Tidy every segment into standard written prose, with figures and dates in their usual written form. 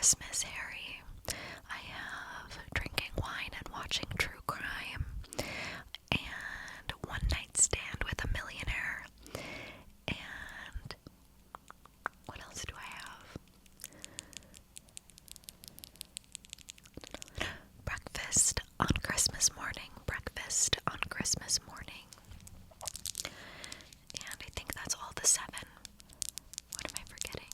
Christmas, Harry. I have drinking wine and watching true crime, and one night stand with a millionaire, and what else do I have? Breakfast on Christmas morning. And I think that's all the 7. What am I forgetting?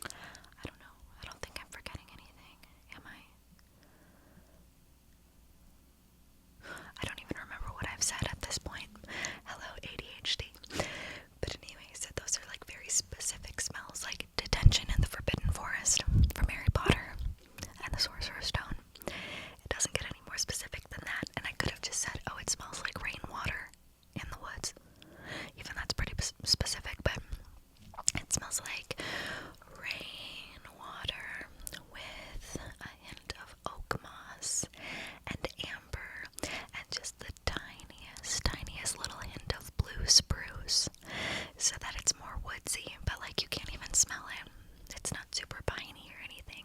I don't know. I don't think I'm forgetting anything. Am I? I don't even remember what I've said at this point. Hello, ADHD. But anyways, those are like very specific smells, like detention in the Forbidden Forest from Harry Potter and the Sorcerer's Stone. It doesn't get any more specific than that, and I could have just said, oh, it smells like rainwater in the woods. Even that's pretty specific, but it smells like rainwater with a hint of oak moss and amber and just the tiniest little hint of blue spruce, so that it's more woodsy, but like you can't even smell it. It's not super piney or anything.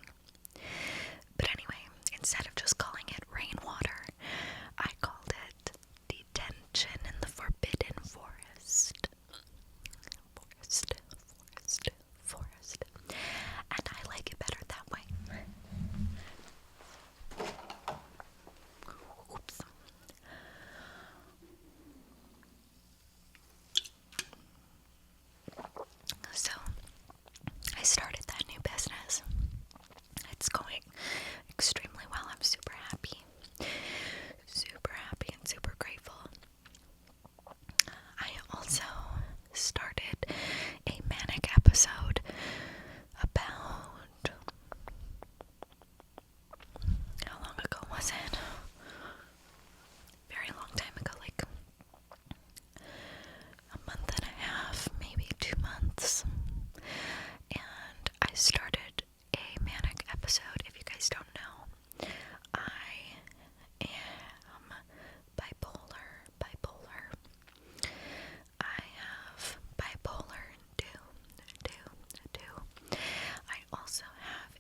But anyway, instead of just calling it rainwater, I called it detention in the Forbidden Forest. Forest. And I like it better that way. Oops. So, I started that new business. It's going extremely well. I'm super happy and super grateful. I also started a manic episode about, how long ago was it? Very long time ago, like a month and a half, maybe 2 months. And I started a manic episode. If you guys don't know, I am bipolar. I have bipolar 2. I also have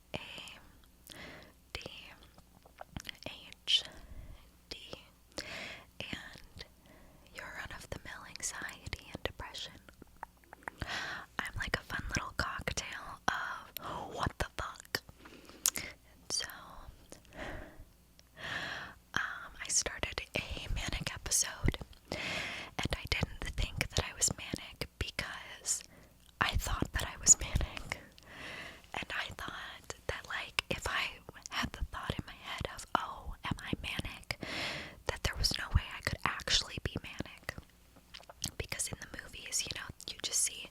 ADHD and your run-of-the-mill anxiety and depression. I'm like a fun little cocktail of what the fuck. And so, I started a manic episode, and I didn't think that I was manic because I thought that I was manic. And I thought that, like, if I had the thought in my head of, oh, am I manic, that there was no way I could actually be manic. Because in the movies, you know, you just see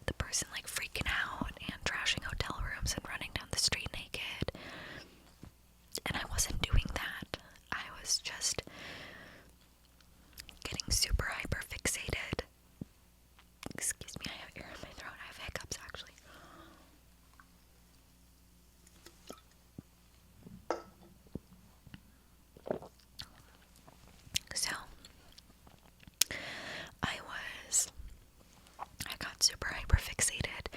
the person, like, freaking out and trashing hotel rooms and running down the street naked. And I wasn't doing that. I was just getting super hyper fixated. Excuse me, I have air in my throat. I have hiccups, actually. So, I got super hyper fixated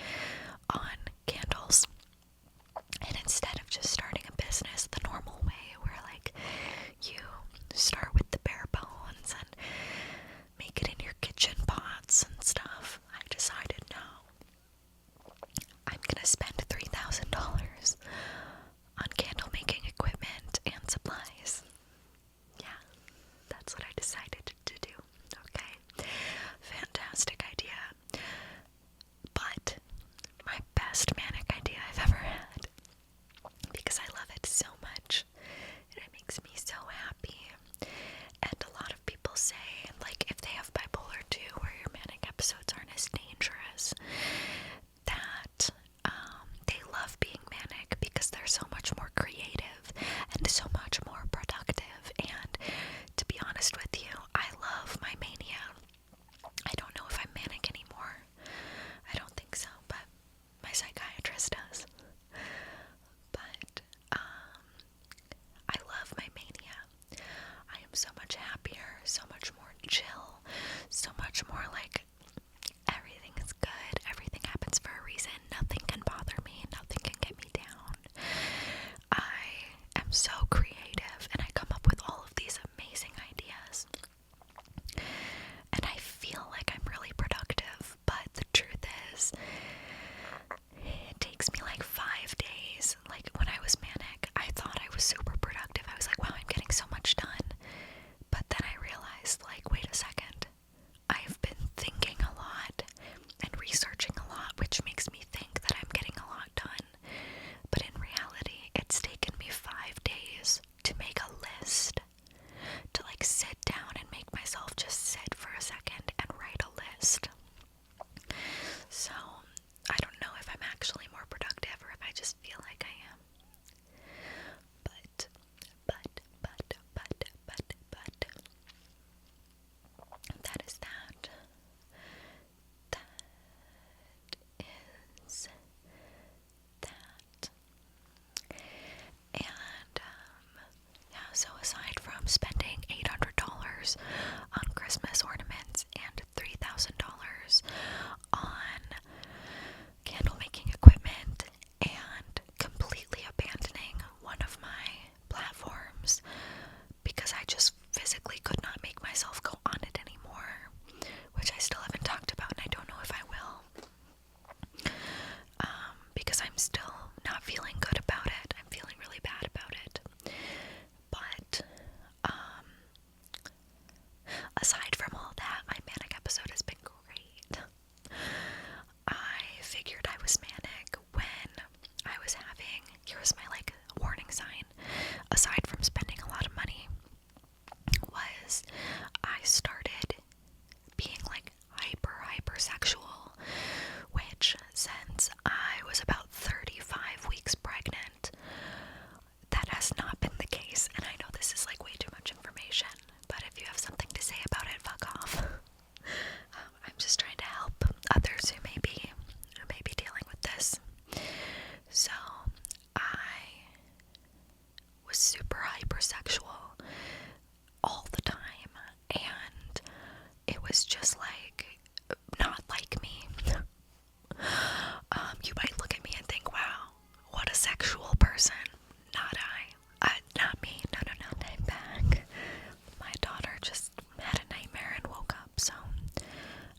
much since I was about 35 weeks pregnant. That has not been the case, and I know this is like way too much information, but if you have something to say about it, fuck off. I'm just trying to help others who may be dealing with this. So, I was super hypersexual all the time, and it was just like, not like me. You might look at me and think, wow, what a sexual person. Not I. Not me. No, I'm back. My daughter just had a nightmare and woke up, so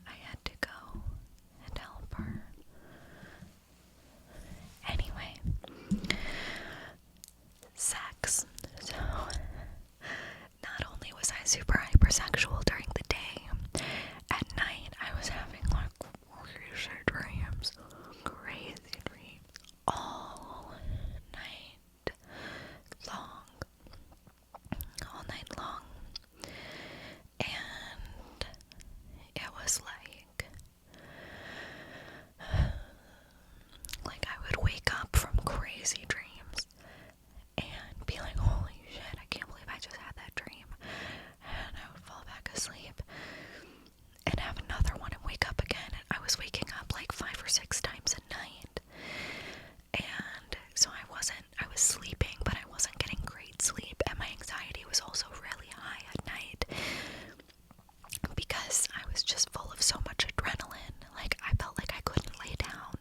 I had to go and help her. Anyway, sex. So, not only was I super hypersexual during the day, at night I was having like crazy dreams all night long, and it was like I would wake up from crazy dreams and be like, holy shit, I can't believe I just had that dream, and I would fall back asleep and have another one and wake up again, and I was waking up like 5 or 6 times a night, and so I was sleeping, but I wasn't getting great sleep, and my anxiety was also really high at night, because I was just full of so much adrenaline. Like, I felt like I couldn't lay down,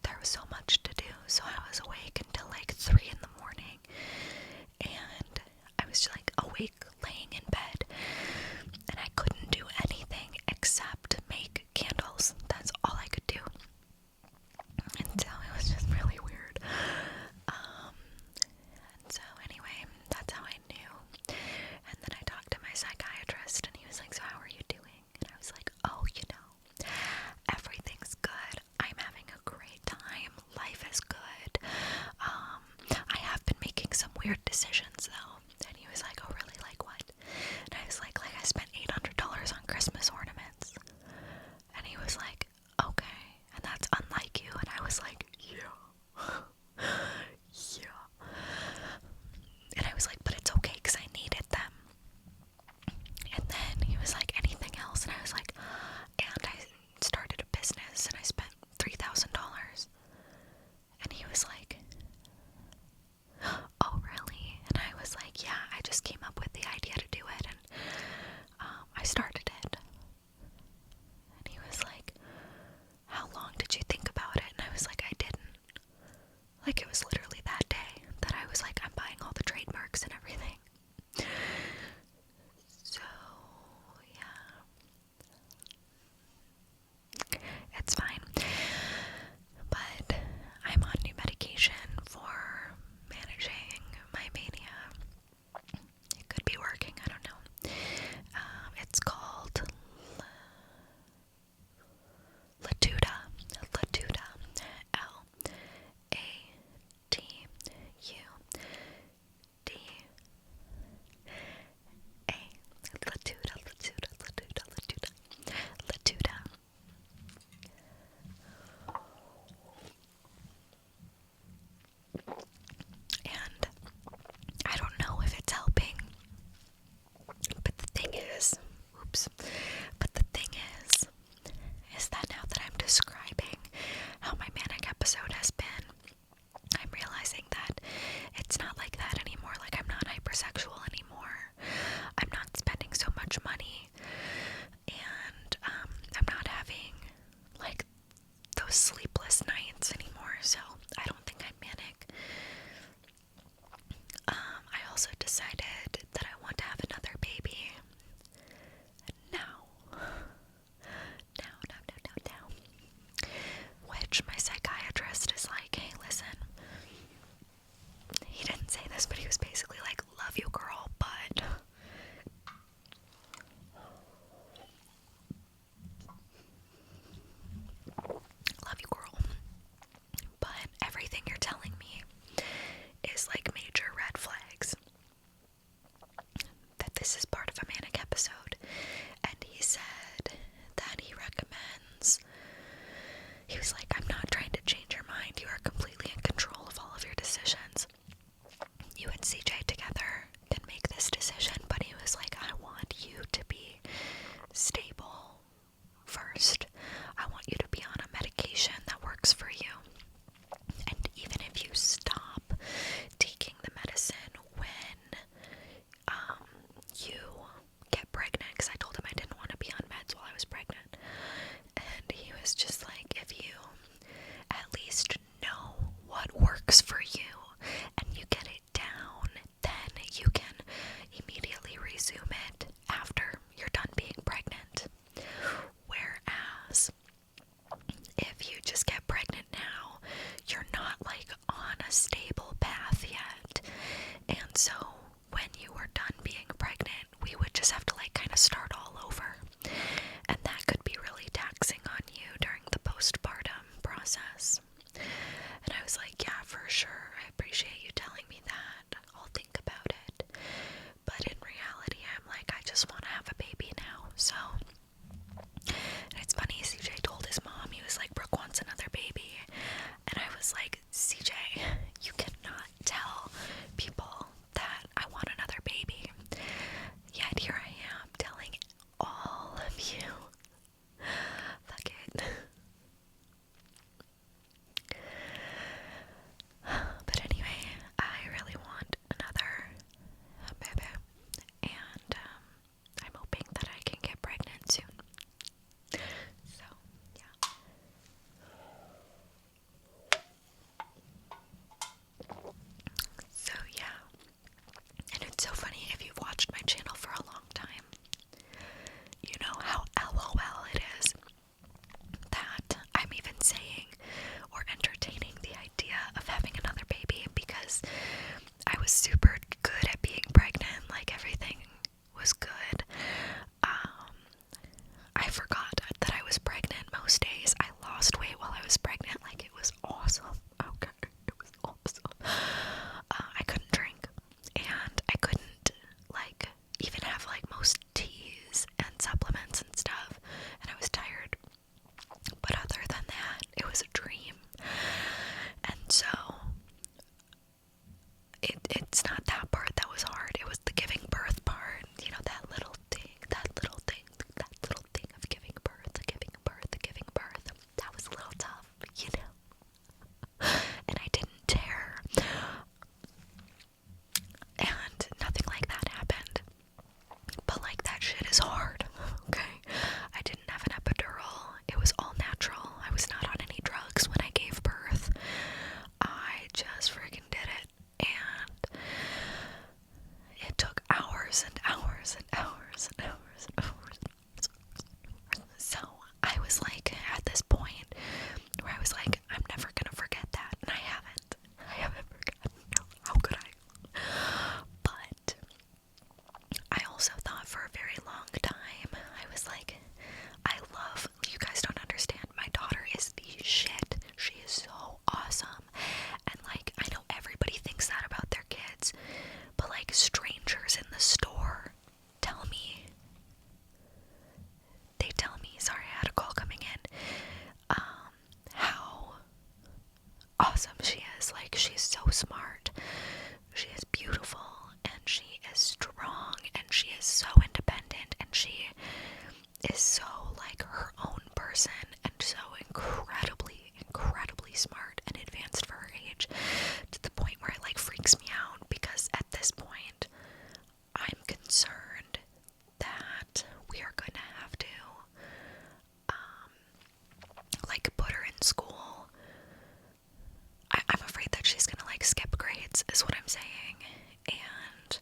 there was so much to do, so I was awake until like 3 in the morning, and I was just like awake laying in bed, and I couldn't do anything except make candles. That's all I could do. And so it was just really weird. And so anyway, that's how I knew. And then I talked to my psychiatrist, and he was like, so how are you doing? And I was like, oh, everything's good. I'm having a great time. Life is good. I have been making some weird decisions though. And he was like, oh really, like what? And I was like I spent $800 on Christmas ornaments. And he was like, okay, and that's unlike you. And I was like, yeah. Yeah. And I was like, but it's okay because I needed them. And then he was like, anything else? And I was like, and I started a business and I spent $3,000. And he was like, oh really? And I was like, yeah, I just came up with the idea to do it, and I started it. And he was like, how long did you think about it? And I was like, I didn't. Like, it was literally that day that I was like, I'm buying all the trademarks and everything. So, yeah. It's fine. But I'm on new medication for managing my mania. It could be working, I don't know. It's called Latuda. Latuda. Latuda. Latuda. And I don't know if it's helping, but the thing is, is that now that I'm describing how my manic episode has been, I'm realizing that it's not like that anymore. Like, I'm not hypersexual anymore. I'm not spending so much money, and I'm not having like those sleepless nights anymore. So I don't think I'm manic. I also decided that I want to have another baby now. Which my psychiatrist is like, hey, listen. He didn't say this, but he was basically like, love you, girl, but everything you're telling me is like major red flags that this is part of a manic episode. And he said that he was like, I'm was like, yeah, for sure, I appreciate you telling me that. I'll think about it. But in reality, I'm like, I just want to have a baby now. So, and it's funny, CJ told his mom, he was like, Brooke wants another baby. And I was like, CJ, you cannot tell people that I want another baby. Yet here I am telling all of you. Fuck it. But anyway, I really want another baby. And I'm hoping that I can get pregnant soon. So, yeah. So, yeah. And it's so funny, if you've watched my channel for a long time, you know how LOL it is that I'm even saying or entertaining the idea of having another baby, because I was super good at being pregnant, like everything was good. I forgot that I was pregnant most days. I lost weight while I was pregnant, like it was awesome. Okay, it was awesome. I couldn't drink, and I couldn't, like, even have, like, most teas and supplements and stuff, and I was tired. But other than that, it was a dream. And so, it's not that part that was hard. It was the giving birth part, you know, that little thing of giving birth, the giving birth, the giving birth. That was a little tough, you know. And I didn't dare. And nothing like that happened. But, like, that shit is hard, okay? I didn't have an epidural. It was all natural. I was not on any drugs when I gave birth. I just freaking did it. And it took hours and hours and hours and hours and hours. So I was like, at this point where I was like, I'm never gonna forget that. And I haven't forgotten. No, how could I? But I also thought for a very long time, I was like, you guys don't understand, my daughter is the shit. She is so awesome. And, like, I know everybody thinks that about their kids, but, like, strangers in the store they tell me, sorry, I had a call coming in, how awesome she is. Like, she's so smart, she is beautiful, and she is strong, and she is so independent, and she is so, like, her own person, and so incredibly, incredibly smart and advanced for her age, to the point where it, like, freaks me out, because at this point, I'm concerned that we are going to have to, like, put her in school. I'm afraid that she's gonna, like, skip grades, is what I'm saying, and,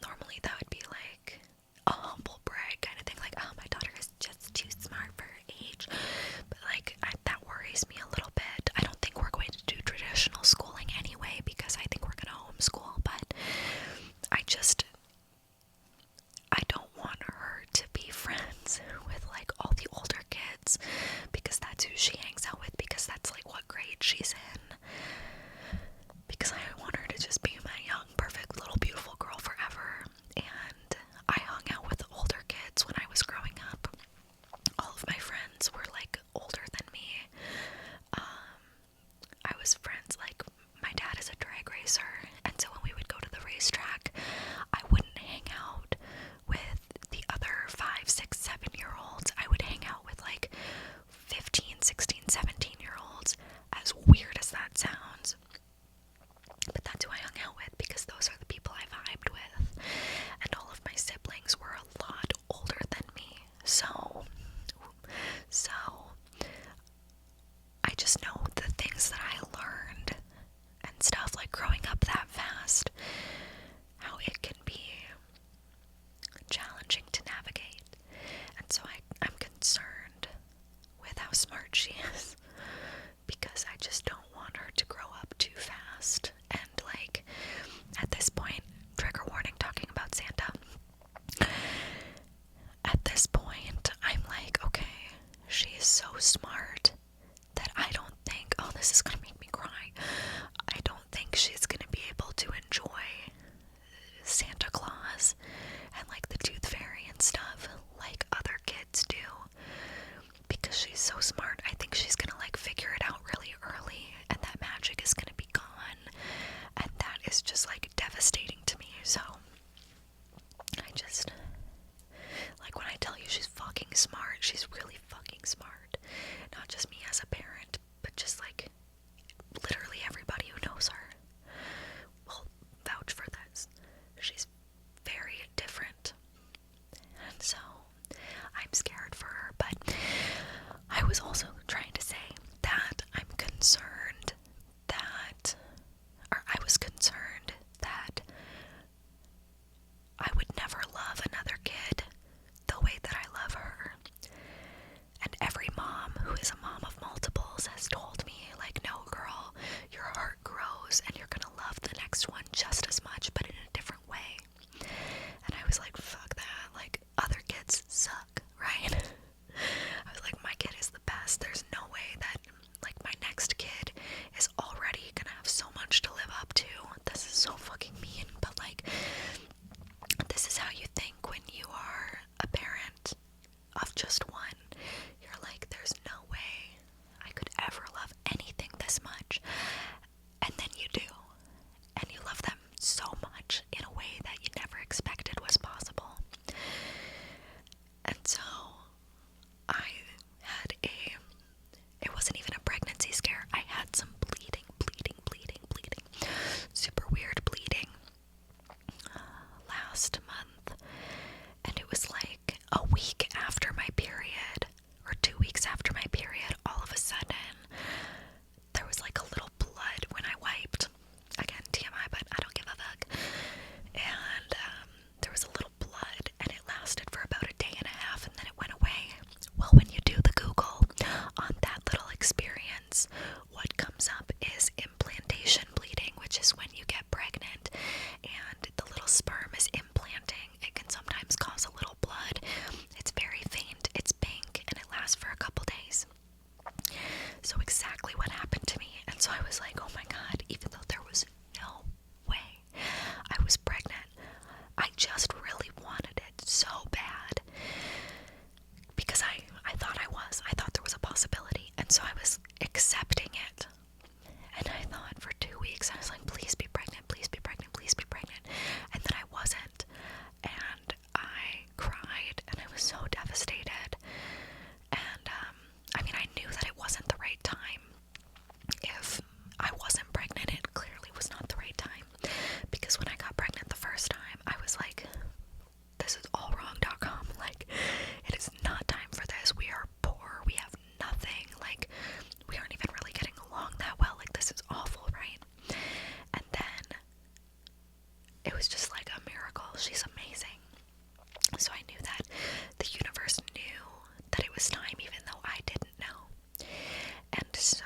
normally that would be, like, a humble brag kind of thing, like, oh, my daughter is just too smart for her age, but, like, that worries me a little bit. I don't think we're going to do traditional schooling anyway, because I think we're gonna homeschool, but I don't want her to be friends with, like, all the older kids, because that's who she hangs out with, because that's, like, what grade she's in, because I want her to just be my young, perfect, little, beautiful girl forever. And I hung out with the older kids when I was growing up. All of my friends were, like, older than me. I was friends, like, my dad is a drag racer, and so when we would go to the racetrack, I wouldn't hang out with the other 5, 6, 7-year-olds. I would hang out with, like, 15, 16, 17-year-olds, as weird as that sounds. But that's who I hung out with, because those are the people I vibed with. And all of my siblings were a lot older than me. So I just know the things that I learned and stuff, like, growing up that fast, how it can be challenging to navigate. And so I'm concerned with how smart she is, because I just don't want her to grow up too fast. And, like, at this point, trigger warning, talking about Santa, at this point, I'm like, okay, she is so smart that I don't think experience, what comes up is implantation bleeding, which is when you get pregnant and the little sperm is implanting. It can sometimes cause a little blood. It's very faint, it's pink, and it lasts for a couple days. So exactly what happened to me. And so I was like, oh my god, even though there was no way I was pregnant, I just really wanted it so bad. Because I thought I was. I thought there was a possibility. And so I was accepting it. And I thought for 2 weeks, I was like, please be pregnant, please be pregnant, please be pregnant. And then I wasn't. And I cried and I was so devastated. And I mean, I knew that it wasn't the right time. If I wasn't pregnant, it clearly was not the right time. Because when I got pregnant the first time, I was like, this is all wrong.com. Like, it is not time for this. We are poor. We have nothing. Like, we aren't even really getting along that well. Like, this is awful, right? And then it was just like a miracle. She's amazing. So I knew that the universe knew that it was time, even though I didn't know. And so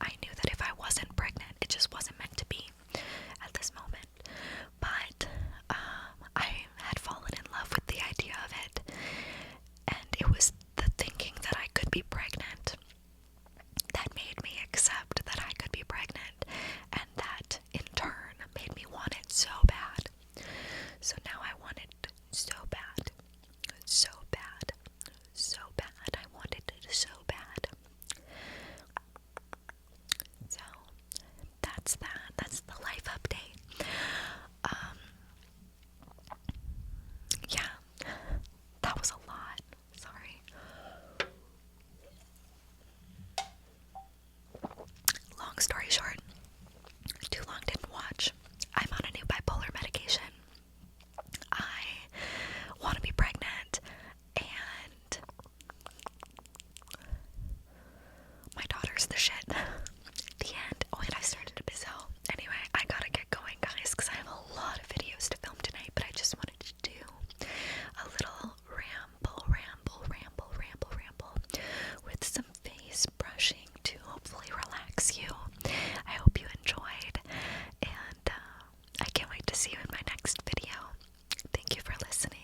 I knew that if I wasn't pregnant, it just wasn't meant to be at this moment. But I had fallen in love with the idea of it, and it was the thinking that I could be pregnant that made me accept that I could be pregnant, and that in turn made me want it so bad. So now I want it so bad, so bad, so bad. I wanted it so bad. So that's that. That's the life update. Yeah, that was a lot. Sorry. Long story short, too long didn't watch. I'm on a new bipolar medication. I want to be pregnant, and my daughter's the shit. The end. Oh, and I started a biz. Anyway, I gotta get going, guys, because I have a lot of videos to film tonight, but I just wanted to do a little ramble with some face brushing to hopefully relax you. I hope you enjoyed, and I can't wait to see you in my next video. Thank you for listening.